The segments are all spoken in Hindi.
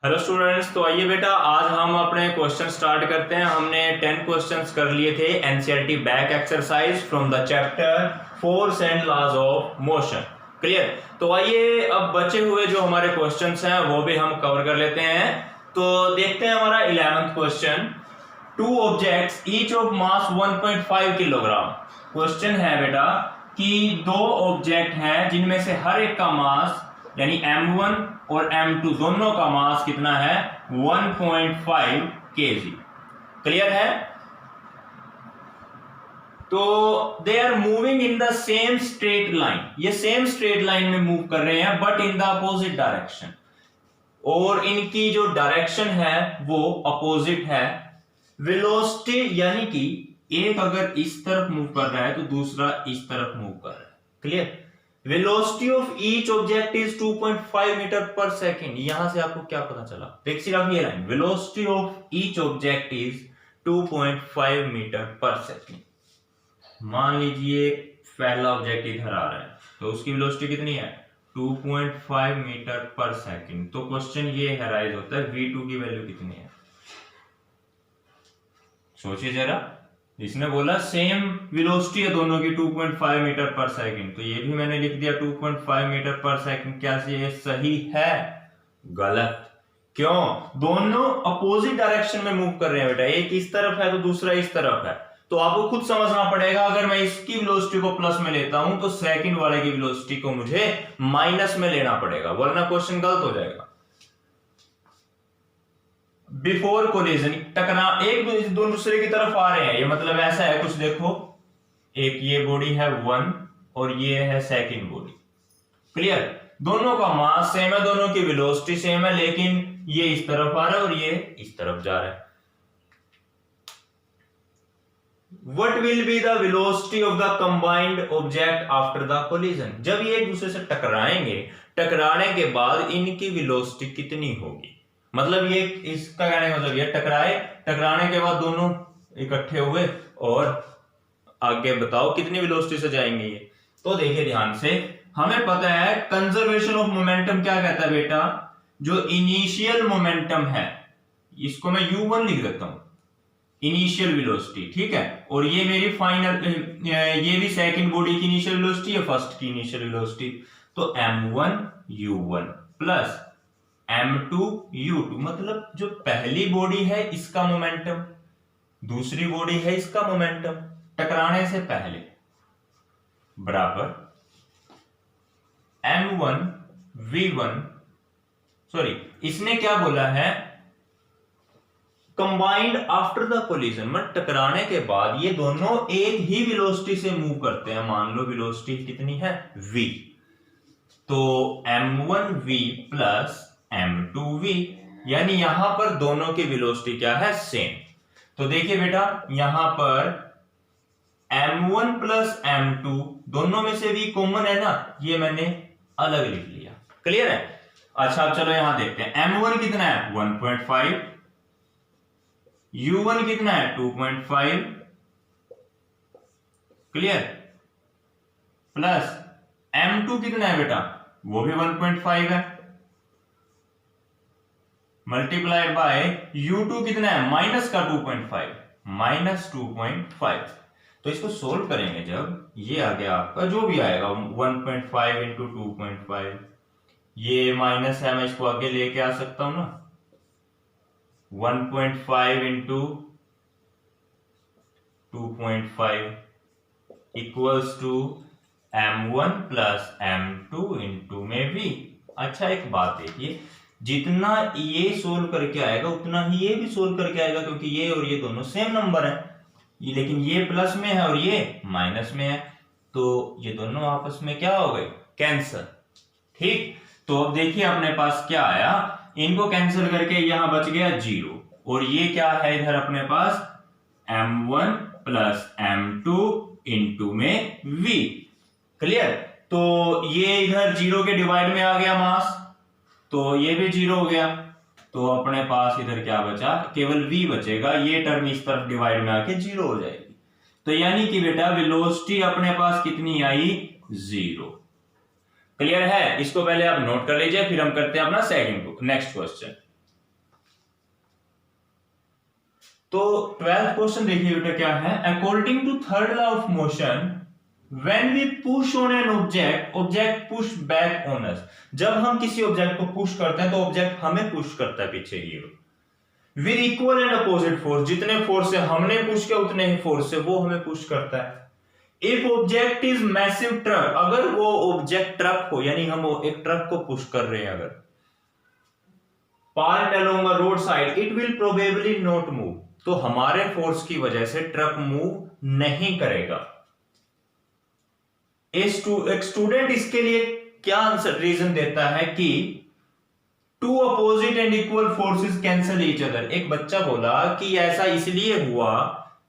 हेलो स्टूडेंट्स, तो आइए बेटा आज हम अपने क्वेश्चन स्टार्ट करते हैं। हमने 10 क्वेश्चंस कर लिए थे NCERT back exercise from the chapter force and laws of motion. Clear? तो आइए अब बचे हुए जो हमारे क्वेश्चंस हैं वो भी हम कवर कर लेते हैं। तो देखते हैं हमारा 11th question. Two objects each of mass 1.5 kilogram. Question है बेटा कि दो ऑब्जेक्ट हैं जिनमें से हर एक का मास यानी m1 और m2 दोनों का मास कितना है 1.5 kg। क्लियर है? तो they are moving in the same straight line, ये सेम स्ट्रेट लाइन में मूव कर रहे हैं but in the opposite direction, और इनकी जो डायरेक्शन है वो अपोजिट है। वेलोसिटी यानी कि एक अगर इस तरफ मूव कर रहा है तो दूसरा इस तरफ मूव कर रहा है। Clear? Velocity of each object is 2.5 metre per second. यहां से आपको क्या पता चला? देख सिर्फ ये लाइन, velocity of each object is 2.5 metre per second. मान लीजिए पहला ऑब्जेक्ट इधर आ रहा है तो उसकी वेलोसिटी कितनी है 2.5 मीटर पर सेकेंड। तो क्वेश्चन ये राइज होता है v2 की वैल्यू कितनी है। सोचिए जरा, इसने बोला सेम वेलोसिटी है दोनों की 2.5 मीटर पर सेकंड, तो ये भी मैंने लिख दिया 2.5 मीटर पर सेकंड। क्या ये सही है? गलत। क्यों? दोनों अपोजिट डायरेक्शन में मूव कर रहे हैं बेटा, एक इस तरफ है तो दूसरा इस तरफ है। तो आपको खुद समझना पड़ेगा, अगर मैं इसकी वेलोसिटी को प्लस में लेता हूं तो सेकंड वाले की वेलोसिटी को मुझे माइनस में लेना पड़ेगा, वरना क्वेश्चन गलत हो जाएगा। बिफोर कोलिजन, टकरा एक दूसरे की तरफ आ रहे हैं, ये मतलब ऐसा है कुछ। देखो, एक ये बॉडी है 1 और ये है सेकंड बॉडी। क्लियर? दोनों का मास सेम है, दोनों की वेलोसिटी सेम है, लेकिन ये इस तरफ आ रहा है और ये इस तरफ जा रहा है। What will be the velocity of the combined object after the collision? जब ये एक दूसरे से टकराएंगे, टकराने के बाद इनकी वेलोसिटी कितनी होगी? मतलब ये इसका कहने का मतलब ये टकराने के बाद दोनों इकट्ठे हुए और आगे बताओ कितनी वेलोसिटी से जाएंगे ये। तो देखिए ध्यान से, हमें पता है कंजर्वेशन ऑफ मोमेंटम क्या कहता है बेटा, जो इनिशियल मोमेंटम है इसको मैं u1 लिख देता हूं, इनिशियल वेलोसिटी। ठीक है? और ये मेरी फाइनल, ये भी सेकंड बॉडी की इनिशियल वेलोसिटी है, फर्स्ट की इनिशियल वेलोसिटी। तो m1 u1 plus m2 u2, मतलब जो पहली बॉडी है इसका मोमेंटम, दूसरी बॉडी है इसका मोमेंटम टकराने से पहले, बराबर m1 v1, सॉरी इसने क्या बोला है, कंबाइंड आफ्टर द कोलिजन, मतलब टकराने के बाद ये दोनों एक ही वेलोसिटी से मूव करते हैं। मान लो वेलोसिटी कितनी है v, तो m1v प्लस m2v, यानी यहां पर दोनों की वेलोसिटी क्या है, सेम। तो देखिए बेटा, यहां पर m1 प्लस m2 दोनों में से v कॉमन है ना, ये मैंने अलग लिख लिया। क्लियर है? अच्छा अब चलो यहां देखते हैं, m1 कितना है 1.5, u1 कितना है 2.5, क्लियर, प्लस m2 कितना है बेटा, वो भी 1.5 है, मल्टीप्लाइड बाय u2 कितना है माइनस का 2.5, माइनस 2.5। तो इसको सोल्व करेंगे जब, ये आ गया आपका जो भी आएगा 1.5 इंटू 2.5, ये माइनस है, मैं इसको आगे लेके आ सकता हूं ना, 1.5 into 2.5 equals to m1 plus m2 into में v। अच्छा एक बात देखिए, जितना ये सोल्व करके आएगा उतना ही ये भी सोल्व करके आएगा, क्योंकि ये और ये दोनों सेम नंबर है, ये लेकिन ये प्लस में है और ये माइनस में है, तो ये दोनों आपस में क्या हो गए, कैंसल। ठीक? तो अब देखिए अपने पास क्या आया, इनको कैंसिल करके यहां बच गया 0, और ये क्या है इधर अपने पास m1 प्लस m2 इंटू में v। क्लियर? तो ये इधर 0 के डिवाइड में आ गया मास, तो ये भी 0 हो गया, तो अपने पास इधर क्या बचा, केवल v बचेगा, ये टर्म इस तरफ डिवाइड में आके 0 हो जाएगी। तो यानी कि बेटा वेलोसिटी अपने पास कितनी आई, 0। क्लियर है? इसको पहले आप नोट कर लीजिए, फिर हम करते हैं अपना नेक्स्ट क्वेश्चन। तो 12th क्वेश्चन देखिए बेटा क्या है, according to third law of motion when we push on an object object push back on us. जब हम किसी ऑब्जेक्ट को पुश करते हैं तो ऑब्जेक्ट हमें पुश करता है पीछे की ओर with equal and opposite force. जितने फोर्स से हमने पुश किया उतने ही फोर्स से वो हमें पुश करता है। If object is massive truck, अगर वो ऑब्जेक्ट ट्रक हो यानी हम एक ट्रक को पुश कर रहे हैं, अगर part along a road side it will probably not move, तो हमारे फोर्स की वजह से ट्रक मूव नहीं करेगा। एक स्टूडेंट इसके लिए क्या आंसर रीजन देता है कि two opposite and equal forces cancel each other. एक बच्चा बोला कि ऐसा इसलिए हुआ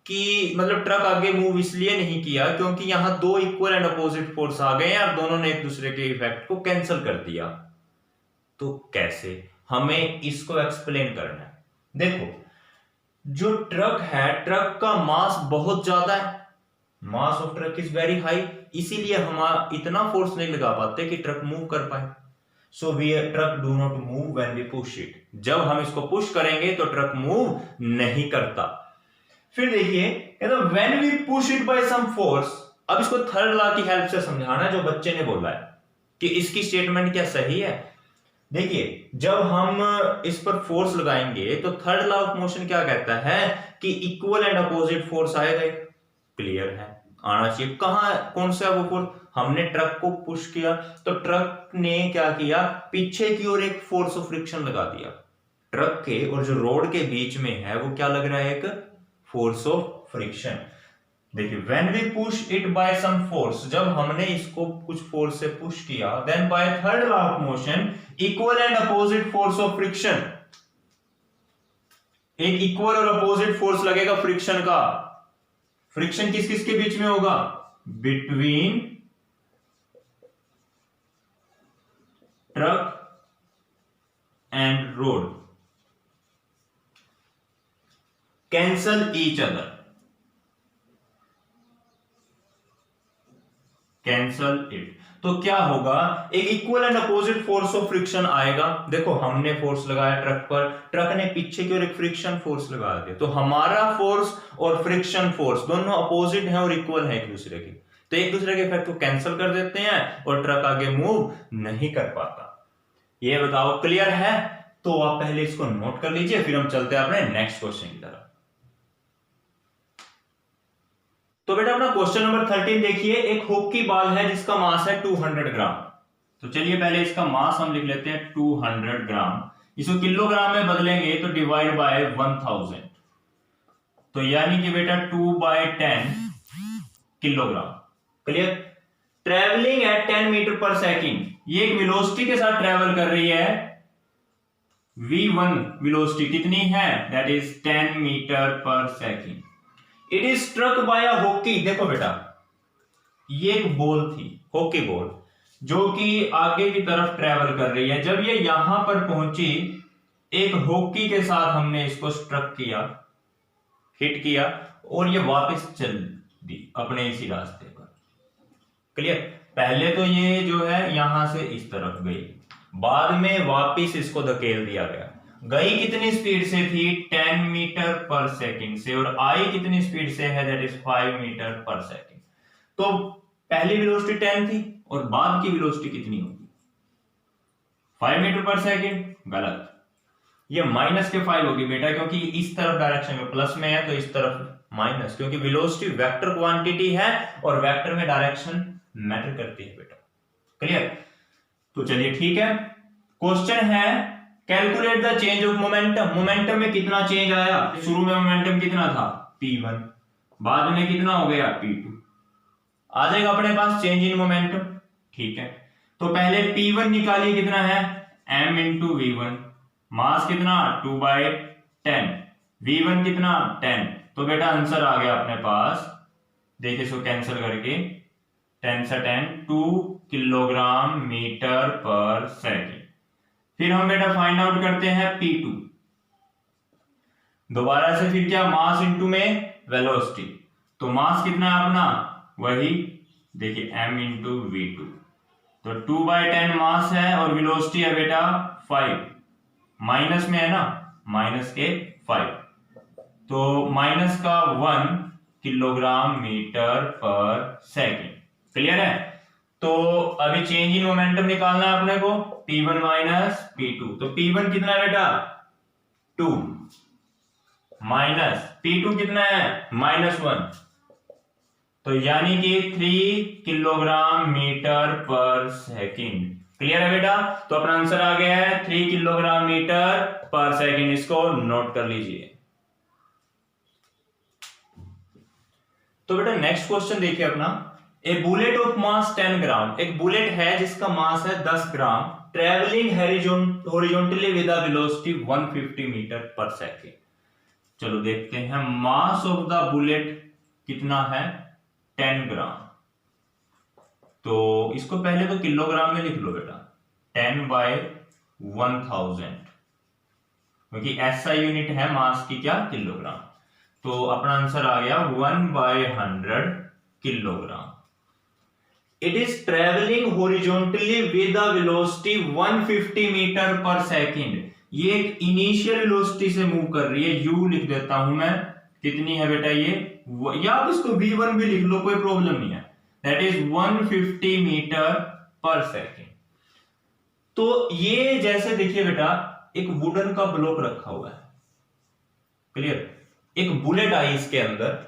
कि मतलब ट्रक आगे मूव इसलिए नहीं किया क्योंकि यहां दो इक्वल एंड अपोजिट फोर्स आ गए और दोनों ने एक दूसरे के इफेक्ट को कैंसिल कर दिया। तो कैसे, हमें इसको एक्सप्लेन करना है। देखो जो ट्रक है, ट्रक का मास बहुत ज्यादा है, mass of truck is very high, इसीलिए हम इतना फोर्स नहीं लगा पाते कि ट्रक मूव कर पाए। So we truck do not move when we push it. जब हम इसको पुश करेंगे तो ट्रक मूव नहीं करता। फिर देखिए when we push it by some force, अब इसको थर्ड लॉ की हेल्प से समझाना है जो बच्चे ने बोला है कि इसकी स्टेटमेंट क्या सही है। देखिए जब हम इस पर फोर्स लगाएंगे तो थर्ड लॉ ऑफ मोशन क्या कहता है कि इक्वल एंड अपोजिट फोर्स आएगा। क्लियर है, आना चाहिए। कहां कौन सा वो फोर्स, हमने ट्रक को पुश किया तो ट्रक ने क्या किया, पीछे की ओर एक फोर्स ऑफ फ्रिक्शन लगा दिया। ट्रक के और जो रोड के बीच में है वो क्या लग रहा है, एक फोर्स ऑफ फ्रिक्शन। देखिए when we push it by some force, जब हमने इसको कुछ फोर्स से पुश किया, then by third law of motion equal and opposite force of friction, एक इक्वल और अपोजिट फोर्स लगेगा फ्रिक्शन का। फ्रिक्शन किस किस के बीच में होगा, between truck and road, cancel each other, cancel it. तो क्या होगा, एक equal and opposite force of friction आएगा। देखो हमने फोर्स लगाया ट्रक पर, ट्रक ने पीछे की ओर एक फ्रिक्शन फोर्स लगा दिया, तो हमारा फोर्स और फ्रिक्शन फोर्स दोनों अपोजिट है और इक्वल है एक दूसरे के, तो एक दूसरे के इफेक्ट को कैंसिल कर देते हैं और ट्रक आगे मूव नहीं कर पाता। ये बताओ क्लियर है? तो आप पहले इसको नोट कर लीजिए, फिर हम चलते हैं अपने नेक्स्ट क्वेश्चन की तरफ। तो बेटा अपना क्वेश्चन नंबर 13 देखिए, एक हॉकी बॉल है जिसका मास है 200 ग्राम। तो चलिए पहले इसका मास हम लिख लेते हैं 200 ग्राम, इसको किलोग्राम में बदलेंगे तो डिवाइड बाय 1000, तो यानी कि बेटा 2/10 kilogram. Clear? Travelling at 10 metre per second, ये एक वेलोसिटी के साथ ट्रेवल कर रही है, v1 वेलोसिटी कितनी है, that is 10 metre per second. It is struck by a hockey. देखो बेटा ये एक बॉल थी, हॉकी बॉल, जो कि आगे की तरफ ट्रेवल कर रही है। जब ये यहां पर पहुंची, एक हॉकी के साथ हमने इसको स्ट्रक किया, हिट किया और ये वापस चल दी अपने इसी रास्ते पर। क्लियर? पहले तो ये जो है यहां से इस तरफ गई, बाद में वापस इसको धकेल दिया गया। गई कितनी स्पीड से थी, 10 मीटर पर सेकंड से, और आई कितनी स्पीड से है, दैट इज 5 मीटर पर सेकंड। तो पहली वेलोसिटी 10 थी और बाद की वेलोसिटी कितनी होगी, 5 मीटर पर सेकंड। गलत, ये माइनस के 5 होगी बेटा, क्योंकि इस तरफ डायरेक्शन में प्लस में है तो इस तरफ माइनस, क्योंकि वेलोसिटी वेक्टर क्वांटिटी है और वेक्टर में डायरेक्शन मैटर करती है बेटा। क्लियर? तो चलिए ठीक है, क्वेश्चन है calculate the change of momentum. Momentum में कितना चेंज आया, शुरू में मोमेंटम कितना था p1, बाद में कितना हो गया p2, आ जाएगा अपने पास चेंज इन मोमेंटम। ठीक है, तो पहले p1 निकालिए, कितना है m इंटू v1, मास कितना 2/10, v1 कितना 10, तो बेटा आंसर आ गया अपने पास। देखिए इसको कैंसिल करके 10 से 10 2 किलोग्राम मीटर पर सेकेंड। फिर हम बेटा फाइंड आउट करते हैं P2, दोबारा से फिर क्या, मास इंटू में वेलोसिटी, तो मास कितना है अपना वही, देखिए m इंटू v2, तो 2/10 मास है और वेलोसिटी है बेटा 5, माइनस में है ना, माइनस के 5, तो माइनस का 1 kilogram metre per second. Clear है? तो अभी चेंज इन मोमेंटम निकालना है अपने को, P1 माइनस P2। तो P1 कितना है बेटा 2 माइनस P2 कितना है -1, तो यानी कि 3 kilogram metre per second. Clear है बेटा? तो अपना आंसर आ गया है 3 किलोग्राम मीटर पर सेकेंड। इसको नोट कर लीजिए। तो बेटा नेक्स्ट क्वेश्चन देखिए अपना, ए बुलेट ऑफ मास 10 ग्राम, एक बुलेट है जिसका मास है 10 gram, travelling horizontally with a velocity 150 metre per second. चलो देखते हैं, मास ऑफ द बुलेट कितना है 10 ग्राम। तो इसको पहले तो किलोग्राम में लिख लो बेटा, 10/1000, क्योंकि ऐसा यूनिट है मास की क्या किलोग्राम। तो अपना आंसर आ गया 1/100 kilogram. It is travelling horizontally with a velocity 150 metre per second. ये एक इनिशियल वेलोसिटी से मूव कर रही है, u लिख देता हूं मैं, कितनी है बेटा ये, या आप इसको v1 भी लिख लो, कोई प्रॉब्लम नहीं है, that is 150 metre per second. तो ये जैसे देखिए बेटा एक वुडन का ब्लॉक रखा हुआ है, क्लियर, एक बुलेट आई इसके अंदर,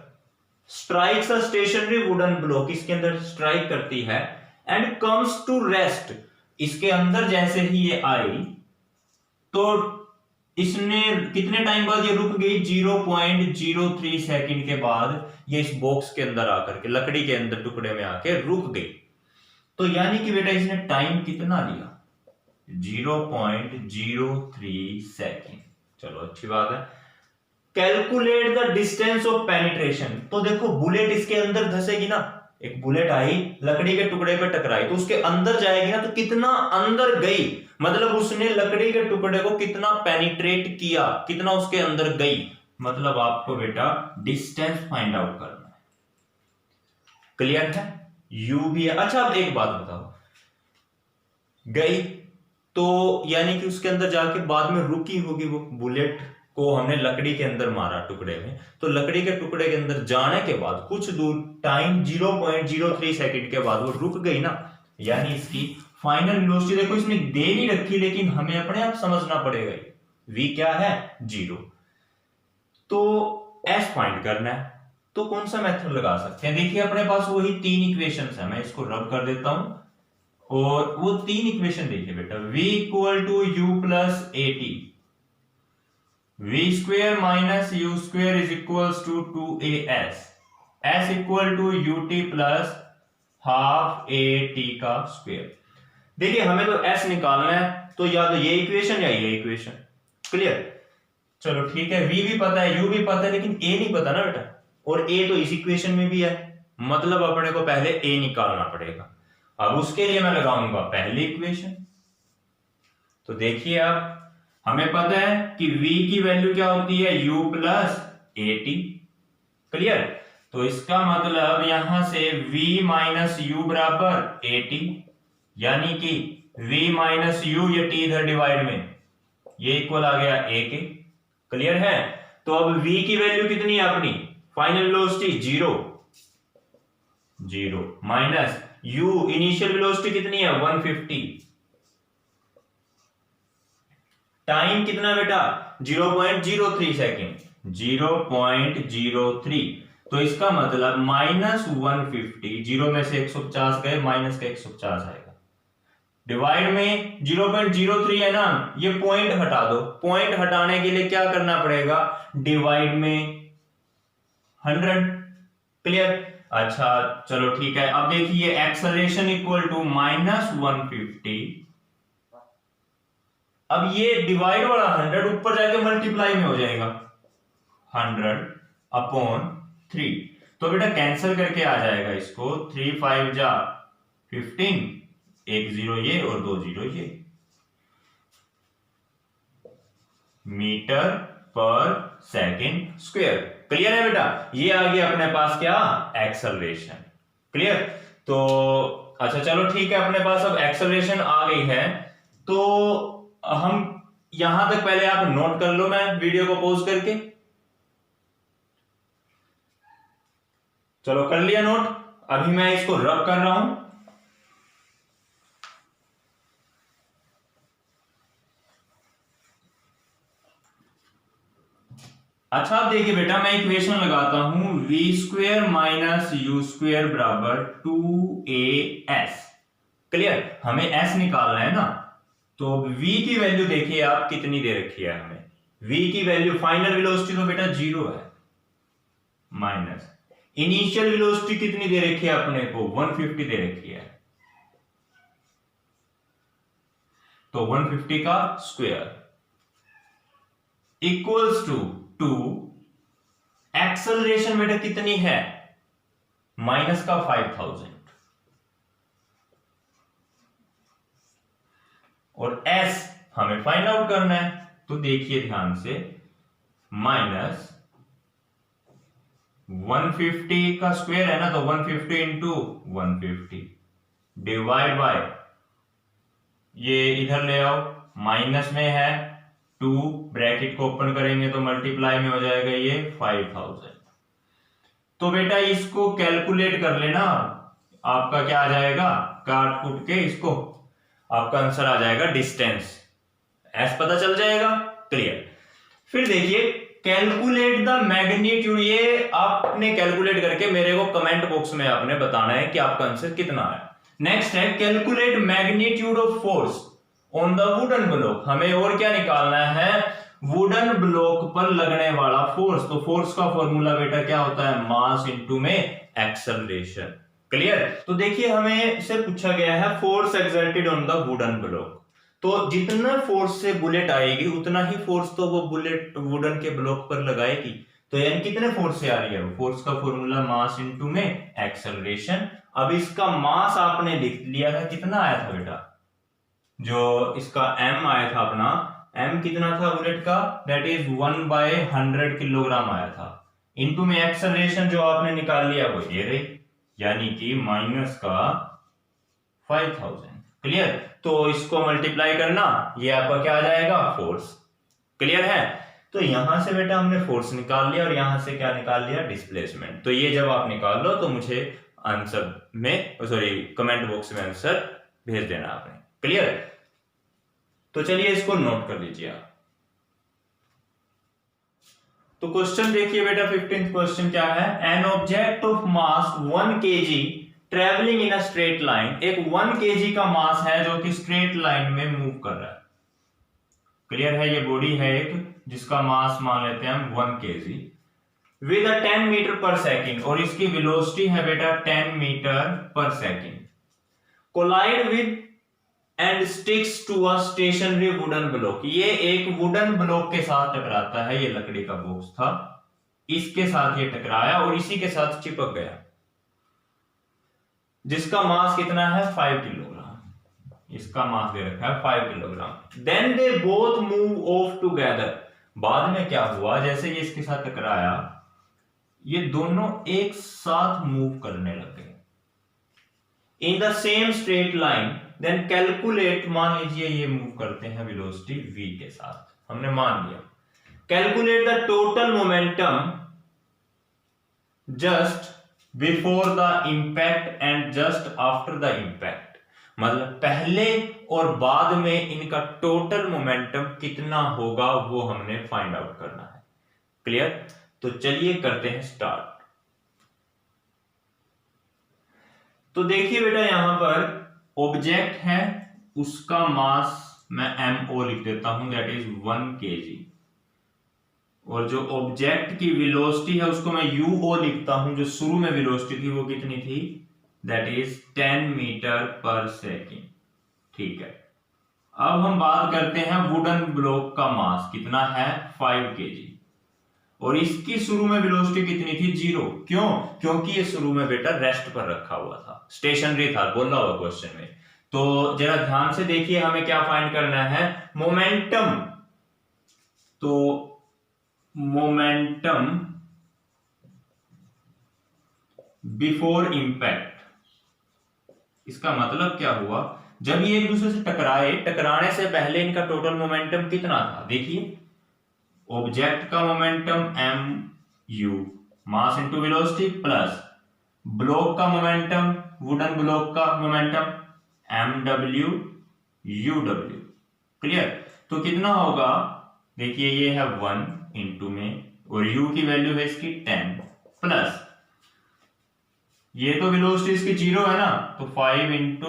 strikes a stationary wooden block, इसके अंदर स्ट्राइक करती है एंड कम्स टू रेस्ट। इसके अंदर जैसे ही ये आई तो इसने कितने टाइम बाद ये रुक गई, 0.03 सेकंड के बाद ये इस बॉक्स के अंदर आकर के, लकड़ी के अंदर टुकड़े में आके रुक गई। तो यानी कि बेटा इसने टाइम कितना लिया, 0.03 सेकंड। चलो अच्छी बात है। Calculate the distance of penetration. तो देखो बुलेट इसके अंदर धसेगी ना, एक बुलेट आई लकड़ी के टुकड़े पे टकराई तो उसके अंदर जाएगी ना, तो कितना अंदर गई, मतलब उसने लकड़ी के टुकड़े को कितना पेनिट्रेट किया, कितना उसके अंदर गई, मतलब आपको बेटा डिस्टेंस फाइंड आउट करना है। क्लियर है? यू भी है। अच्छा अब एक बात बताओ, गई तो यानी कि उसके अंदर जाके बाद में रुकी होगी, वो बुलेट को हमने लकड़ी के अंदर मारा टुकड़े में, तो लकड़ी के टुकड़े के अंदर जाने के बाद कुछ दूर टाइम 0.03 सेकंड के बाद वो रुक गई ना, यानी इसकी फाइनल वेलोसिटी देखो इसने दे नहीं रखी, लेकिन हमें अपने आप समझना पड़ेगा v क्या है 0। तो s फाइंड करना है, तो कौन सा मेथड लगा सकते हैं, देखिए अपने पास वही 3 इक्वेशंस है, मैं इसको रब कर देता हूं, और वो 3 इक्वेशन देखिए बेटा, v equal to u plus at, v square minus u square is equals to 2as, s equal to ut plus half at का स्क्वायर। देखिए हमें तो s निकालना है, तो या तो ये इक्वेशन या ये इक्वेशन। क्लियर? चलो ठीक है, v भी पता है, u भी पता है, लेकिन a नहीं पता ना बेटा, और a तो इस इक्वेशन में भी है, मतलब अपने को पहले a निकालना पड़ेगा। अब उसके लिए मैं लगाऊंगा पहली इक्वेशन। तो देखिए आप, हमें पता है कि v की वैल्यू क्या होती है, u प्लस at। क्लियर? तो इसका मतलब यहां से v माइनस u बराबर at, यानी कि v माइनस u, ये t इधर डिवाइड में, ये इक्वल आ गया a के। क्लियर है? तो अब v की वैल्यू कितनी है अपनी final velocity 0 minus u initial velocity कितनी है 150, टाइम कितना बेटा 0.03 सेकेंड, 0.03। तो इसका मतलब -150, 0 में से 150 गए, माइनस का 150 आएगा, डिवाइड में 0.03 है ना, ये पॉइंट हटा दो, पॉइंट हटाने के लिए क्या करना पड़ेगा, डिवाइड में 100। क्लियर? अच्छा चलो ठीक है, अब देखिए एक्सेलरेशन इक्वल टू -150, अब ये डिवाइड वाला 100 ऊपर जाके मल्टीप्लाई में हो जाएगा 100/3। तो बेटा कैंसिल करके आ जाएगा इसको, 3 5 जा 15, 1 0 ये और 2 0 ये, metre per second square. Clear है बेटा? ये आ गया अपने पास क्या, एक्सेलरेशन। क्लियर? तो अच्छा चलो ठीक है, अपने पास अब एक्सेलरेशन आ गई है, तो हम यहां तक पहले आप नोट कर लो, मैं वीडियो को पॉज करके। चलो कर लिया नोट। अभी मैं इसको रब कर रहा हूं। अच्छा अब देखिए बेटा, मैं इक्वेशन लगाता हूं v square minus you square बराबर 2as। क्लियर, हमें s निकालना है ना। तो v की वैल्यू देखिए आप कितनी दे रखी है हमें। v की वैल्यू फाइनल वेलोसिटी तो बेटा 0 है, माइनस इनिशियल वेलोसिटी कितनी दे रखी है अपने को, 150 दे रखी है। तो 150 का स्क्वायर इक्वल्स टू 2 एक्सेलरेशन बेटा कितनी है, माइनस का 5000 और s हमें फाइंड आउट करना है। तो देखिए ध्यान से, माइनस 150 का स्क्वायर है ना, तो 150 इंटू 150 डिवाइड बाय, ये इधर ले आओ, माइनस में है 2, ब्रैकेट को ओपन करेंगे तो मल्टीप्लाई में हो जाएगा ये 5000। तो बेटा इसको कैलकुलेट कर लेना, आपका क्या आ जाएगा, काट कूट के इसको आपका आंसर आ जाएगा डिस्टेंस, एस पता चल जाएगा। क्लियर। फिर देखिए कैलकुलेट द मैग्नीट्यूड, ये आपने कैलकुलेट करके मेरे को कमेंट बॉक्स में आपने बताना है कि आपका आंसर कितना है। नेक्स्ट है calculate magnitude of force on the wooden block. हमें और क्या निकालना है, वुडन ब्लॉक पर लगने वाला फोर्स। तो फोर्स का फॉर्मूला बेटा क्या होता है, मास इनटू में एक्सेलरेशन। क्लियर। तो देखिए हमें से पूछा गया है force exerted on the wooden block. तो जितना फोर्स से बुलेट आएगी उतना ही फोर्स तो वो बुलेट वुडन के ब्लॉक पर लगाएगी। तो यानी कितने फोर्स से आ रही है, फोर्स का फॉर्मूला मास इनटू में एक्सेलरेशन। अब इसका मास आपने लिख लिया था, कितना आया था बेटा, जो इसका m आया था अपना, m कितना था बुलेट का, दैट इज 1/100 किलोग्राम आया था। इनटू में एक्सेलरेशन जो आपने निकाल लिया वो ये रही, यानी कि माइनस का 5000। क्लियर। तो इसको मल्टीप्लाई करना, ये आपका क्या आ जाएगा, फोर्स। क्लियर है। तो यहां से बेटा हमने फोर्स निकाल लिया और यहां से क्या निकाल लिया, डिस्प्लेसमेंट। तो ये जब आप निकाल लो तो मुझे आंसर में, सॉरी कमेंट बॉक्स में आंसर भेज देना आपने। क्लियर। तो चलिए इसको नोट कर लीजिए आप। तो क्वेश्चन देखिए बेटा, 15th क्वेश्चन क्या है, an object of mass 1 kg travelling in a straight line. एक 1 kg का मास है जो कि स्ट्रेट लाइन में मूव कर रहा है। क्लियर है। ये बॉडी है एक जिसका मास मान लेते हैं हम 1 kg with a 10 metre per second, और इसकी वेलोसिटी है बेटा 10 metre per second. Collide with and sticks to a stationary wooden block. ये एक वुडन ब्लॉक के साथ टकराता है, ये लकड़ी का बॉक्स था, इसके साथ ये टकराया और इसी के साथ चिपक गया, जिसका मास कितना है, 5 किलोग्राम। इसका मास दे रखा है 5 kilogram. Then they both move off together. बाद में क्या हुआ, जैसे ये इसके साथ टकराया, ये दोनों एक साथ मूव करने लगे in the same straight line. Then calculate, मान लीजिए ये मूव करते हैं वेलोसिटी v के साथ, हमने मान लिया। Calculate the total momentum just before the impact and just after the impact. मतलब पहले और बाद में इनका टोटल मोमेंटम कितना होगा वो हमने फाइंड आउट करना है। क्लियर। तो चलिए करते हैं स्टार्ट। तो देखिए बेटा यहां पर ऑब्जेक्ट है, उसका मास मैं mo लिख देता हूं, दैट इज 1 kg, और जो ऑब्जेक्ट की वेलोसिटी है उसको मैं uo लिखता हूं, जो शुरू में वेलोसिटी थी वो कितनी थी, that is 10 metre per second. ठीक है। अब हम बात करते हैं वुडन ब्लॉक का मास कितना है, 5 kg, और इसकी शुरू में वेलोसिटी कितनी थी, 0। क्यों, क्योंकि ये शुरू में बेटा रेस्ट पर रखा हुआ था, स्टेशनरी था, बोला हुआ क्वेश्चन में। तो जरा ध्यान से देखिए, हमें क्या फाइंड करना है, मोमेंटम। तो मोमेंटम बिफोर इंपैक्ट, इसका मतलब क्या हुआ, जब ये एक दूसरे से टकराए, टकराने से पहले इनका टोटल मोमेंटम कितना था। देखिए ऑब्जेक्ट का momentum mu, mass into velocity, plus block का मोमेंटम, वुडन ब्लॉक का मोमेंटम mw uw। क्लियर? तो कितना होगा, देखिए ये है 1 इंटू में, और u की वैल्यू है इसकी 10 प्लस ये तो वेलोसिटी इसकी 0 है ना, तो 5 इंटू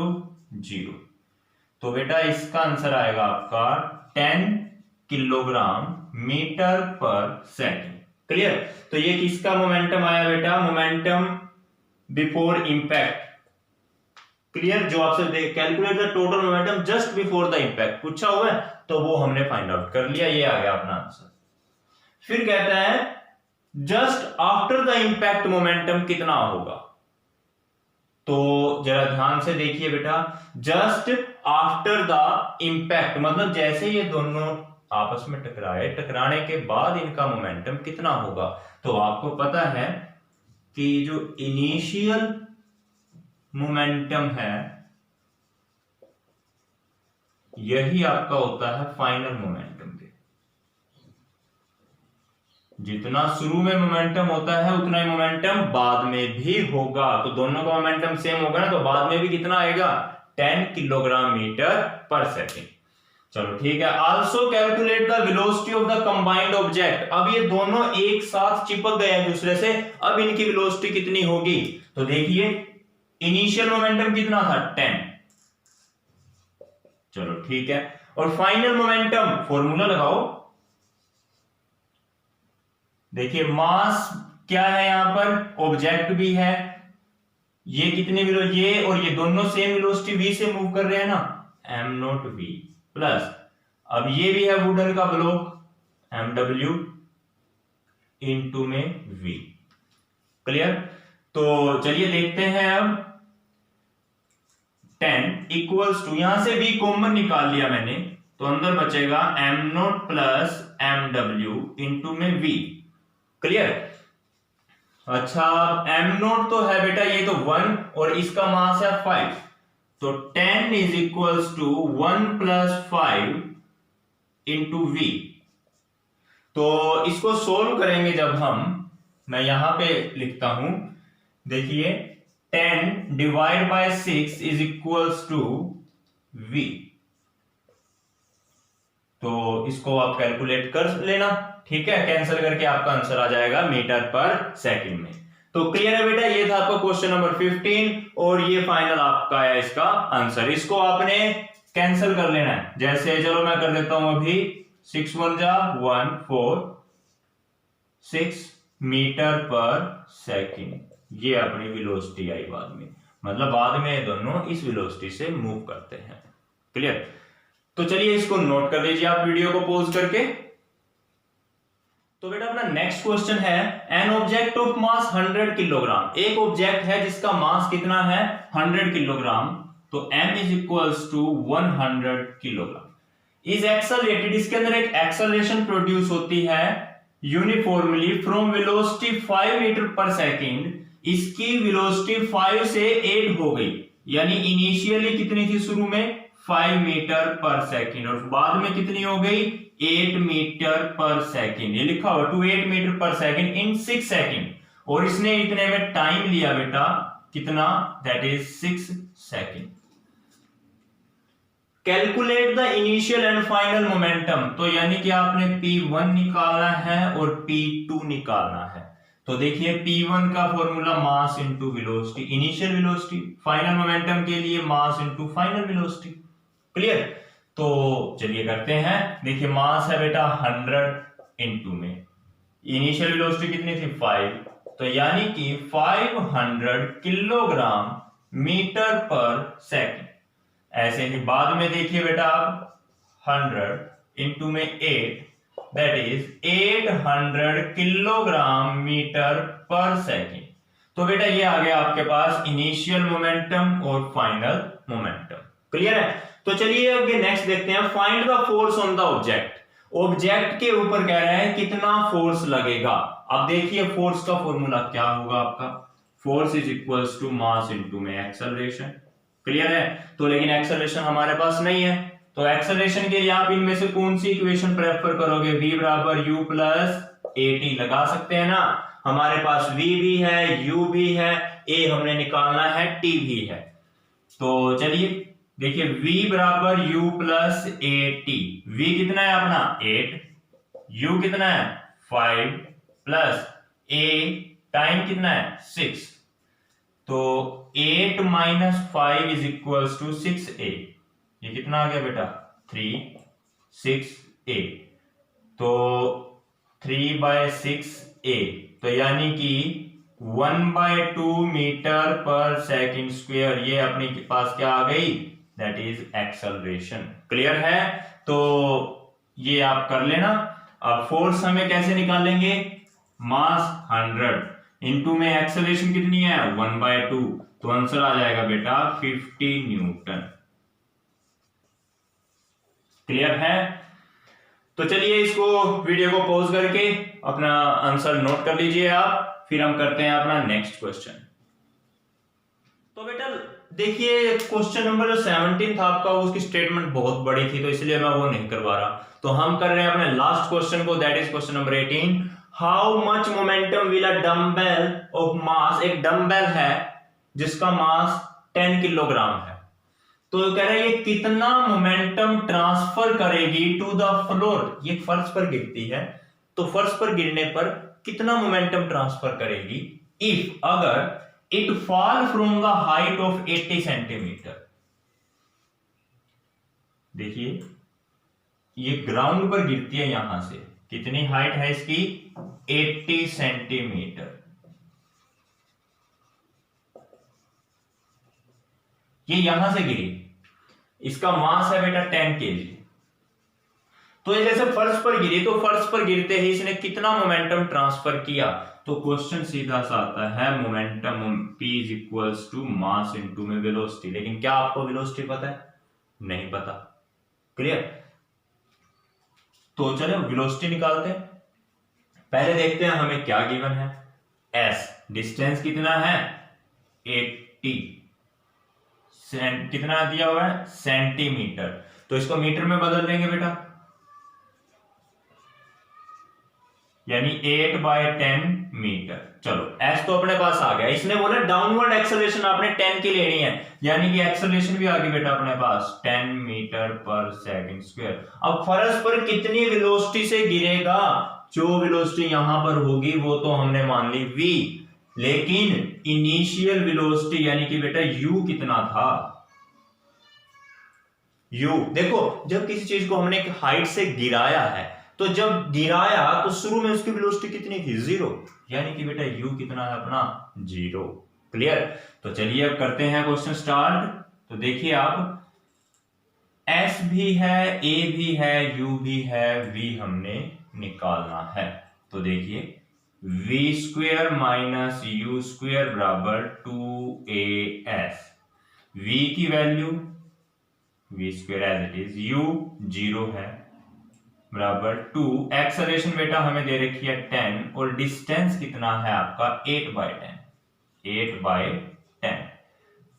0। तो बेटा इसका आंसर आएगा आपका 10 किलोग्राम मीटर पर सेकंड। क्लियर? तो ये किसका मोमेंटम आया बेटा, मोमेंटम बिफोर इंपैक्ट। क्लियर? जो आपसे calculate the total momentum just before the impact पूछा हुआ है, तो वो हमने फाइंड आउट कर लिया, ये आ गया अपना आंसर। फिर कहता है just after the impact momentum कितना होगा। तो जरा ध्यान से देखिए बेटा, जस्ट आफ्टर द इंपैक्ट मतलब जैसे ये दोनों आपस में टकराए, टकराने के बाद इनका मोमेंटम कितना होगा। तो आपको पता है कि जो इनिशियल मोमेंटम है यही आपका होता है फाइनल मोमेंटम के। जितना शुरू में मोमेंटम होता है उतना ही मोमेंटम बाद में भी होगा। तो दोनों का मोमेंटम सेम होगा ना, तो बाद में भी कितना आएगा, 10 किलोग्राम मीटर पर सेकेंड। चलो ठीक है। Also calculate the velocity of the combined object. अब ये दोनों एक साथ चिपक गए हैं दूसरे से, अब इनकी वेलोसिटी कितनी होगी। तो देखिए इनिशियल मोमेंटम कितना था, 10। चलो ठीक है। और फाइनल मोमेंटम फॉर्मूला लगाओ। देखिए मास क्या है, यहां पर ऑब्जेक्ट भी है, ये कितने ये और ये दोनों सेम वेलोसिटी v से मूव कर रहे हैं ना, m0v प्लस अब ये भी है वुडन का ब्लॉक mw इंटू में v। क्लियर? तो चलिए देखते हैं अब 10 इक्वल्स टू, यहां से v कॉमन निकाल लिया मैंने, तो अंदर बचेगा m0 प्लस mw इंटू में v। क्लियर? अच्छा m0 तो है बेटा ये तो 1 और इसका मास है 5, तो 10 is equals to 1 plus 5 into v। तो इसको सोल्व करेंगे जब हम, मैं यहां पे लिखता हूं, देखिए 10 divide by 6 is equals to v। तो इसको आप कैलकुलेट कर लेना, ठीक है, कैंसिल करके आपका आंसर आ जाएगा मीटर पर सेकंड में। तो क्लियर है बेटा, ये था आपका क्वेश्चन नंबर 15 और ये फाइनल आपका है इसका आंसर। इसको आपने कैंसिल कर लेना है, जैसे चलो मैं कर देता हूं अभी, 6 1 जा 1 4 6 मीटर पर सेकंड, ये अपनी वेलोसिटी आई बाद में, मतलब बाद में ये दोनों इस वेलोसिटी से मूव करते हैं। क्लियर? तो चलिए इसको नोट कर लीजिए आप वीडियो को पॉज करके। तो बेटा अपना नेक्स्ट क्वेश्चन है, an object of mass 100 kilogram. एक ऑब्जेक्ट है जिसका मास कितना है, 100 किलोग्राम, तो m is equals to 100 kilogram is accelerated. इसके अंदर एक एक्सेलरेशन प्रोड्यूस होती है uniformly from velocity 5 metre per second. इसकी वेलोसिटी 5 से 8 हो गई, यानी इनिशियली कितनी थी शुरू में, 5 मीटर पर सेकेंड, और बाद में कितनी हो गई, 8 मीटर पर सेकेंड। ये लिखा हुआ 28 metre per second in 6 second, और इसने इतने में टाइम लिया बेटा कितना, that is 6 second. Calculate the initial and final momentum. तो यानी कि आपने P1 निकालना है और P2 निकालना है। तो देखिए P1 का formula mass into velocity, initial velocity, final momentum के लिए mass into final velocity. Clear? तो चलिए करते हैं। देखिए मास है बेटा 100 इंटू में, इनिशियल वेलोसिटी कितनी थी 5, तो यानी कि 500 किलोग्राम मीटर पर सेकंड। ऐसे ही बाद में देखिए बेटा आप 100 इंटू में 8, दैट इज 800 किलोग्राम मीटर पर सेकंड। तो बेटा ये आ गया आपके पास इनिशियल मोमेंटम और फाइनल मोमेंटम। क्लियर है? तो चलिए आगे नेक्स्ट देखते हैं, find the force on the object. Object के ऊपर कह रहा है कितना फोर्स लगेगा। अब देखिए फोर्स का फॉर्मूला क्या होगा आपका, force is equals to mass into में एक्सेलरेशन। क्लियर है? तो लेकिन एक्सेलरेशन हमारे पास नहीं है, तो एक्सेलरेशन के लिए आप इनमें से कौन सी इक्वेशन प्रेफर करोगे, v बराबर u प्लस at लगा सकते हैं ना। हमारे पास v भी है, u भी है, a हमने निकालना है, t भी है। तो चलिए देखिए v बराबर u plus A T. v कितना है अपना 8, u कितना है 5 प्लस a टाइम कितना है 6। तो 8 minus 5 is equals to 6a। ये कितना आ गया बेटा 3 6a। तो 3/6a, तो यानी कि 1/2 मीटर पर सेकंड स्क्वायर, ये अपने पास क्या आ गई, दैट इज एक्सेलरेशन। क्लियर है? तो ये आप कर लेना। अब फोर्स हमें कैसे निकालेंगे, मास 100 इनटू में एक्सेलरेशन कितनी है 1/2, तो आंसर आ जाएगा बेटा 50 न्यूटन। क्लियर है? तो चलिए इसको वीडियो को पॉज करके अपना आंसर नोट कर लीजिए आप, फिर हम करते हैं अपना नेक्स्ट क्वेश्चन। तो बेटा देखिए क्वेश्चन नंबर 17 था आपका, उसकी स्टेटमेंट बहुत बड़ी थी तो इसलिए मैं वो नहीं करवा रहा। तो हम कर रहे हैं अपने लास्ट क्वेश्चन को, that is question number 18। How much momentum will a dumbbell of mass, एक डम्बेल है जिसका मास 10 किलोग्राम है, तो कह रहा है ये कितना मोमेंटम ट्रांसफर करेगी टू द फ्लोर। ये फर्श पर गिरती है, तो फर्श पर गिरने पर कितना मोमेंटम ट्रांसफर करेगी इफ, अगर it fall from the height of 80 centimetre. देखिए ये ग्राउंड पर गिरती है, यहां से कितनी हाइट है इसकी 80 सेंटीमीटर। ये यहां से गिरी, इसका मास है बेटा 10 केजी। तो ये जैसे फर्श पर गिरी, तो फर्श पर गिरते ही इसने कितना मोमेंटम ट्रांसफर किया, तो क्वेश्चन सीधा सा आता है momentum P is equals to mass into में वेलोसिटी। लेकिन क्या आपको वेलोसिटी पता है? नहीं पता। क्लियर? तो चलो वेलोसिटी निकालते हैं। पहले देखते हैं हमें क्या गिवन है। s डिस्टेंस कितना है 80, कितना दिया हुआ है सेंटीमीटर, तो इसको मीटर में बदल देंगे बेटा, यानी 8/10 मीटर। चलो s तो अपने पास आ गया। इसने बोला डाउनवर्ड एक्सेलरेशन आपने 10 की लेनी है, यानी कि एक्सेलरेशन भी आ गई बेटा अपने पास 10 मीटर पर सेकंड स्क्वायर। अब फर्श पर कितनी वेलोसिटी से गिरेगा, जो वेलोसिटी यहां पर होगी वो तो हमने मान ली v, लेकिन इनिशियल वेलोसिटी यानी कि बेटा u कितना था, u देखो जब किसी चीज को हमने एक हाइट से गिराया है, तो जब गिराया तो शुरू में उसकी वेलोसिटी कितनी थी 0, यानी कि बेटा u कितना है अपना 0। क्लियर? तो चलिए अब करते हैं क्वेश्चन स्टार्ट। तो देखिए आप s भी है, a भी है, u भी है, v हमने निकालना है। तो देखिए v square minus u square बराबर 2as। v की value v square as it is, u 0 है बराबर 2, एक्सेलरेशन बेटा हमें दे रखी है 10 और डिस्टेंस कितना है आपका 8/10।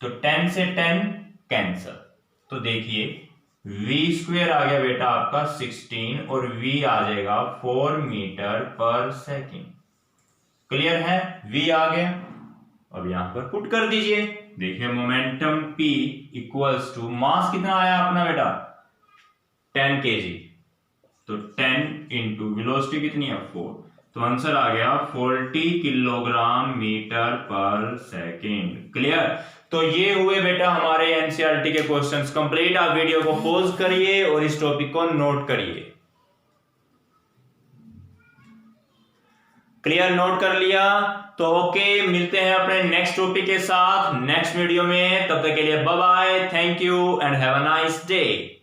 तो 10 से 10 कैंसल, तो देखिए v स्क्वायर आ गया बेटा आपका 16 और v आ जाएगा 4 मीटर पर सेकेंड। क्लियर है? v आ गया। अब यहां पर पुट कर दीजिए। देखिए momentum p equals to mass कितना आया अपना बेटा 10 केजी, तो 10 इंटू वेलोसिटी कितनी है 4, तो आंसर आ गया 40 kilogram metre per second. Clear? तो ये हुए बेटा हमारे एनसीईआरटी के क्वेश्चंस कंप्लीट। आप वीडियो को पॉज करिए और इस टॉपिक को नोट करिए। क्लियर? नोट कर लिया? तो ओके, मिलते हैं अपने नेक्स्ट टॉपिक के साथ नेक्स्ट वीडियो में। तब तक के लिए bye bye, thank you and have a nice day.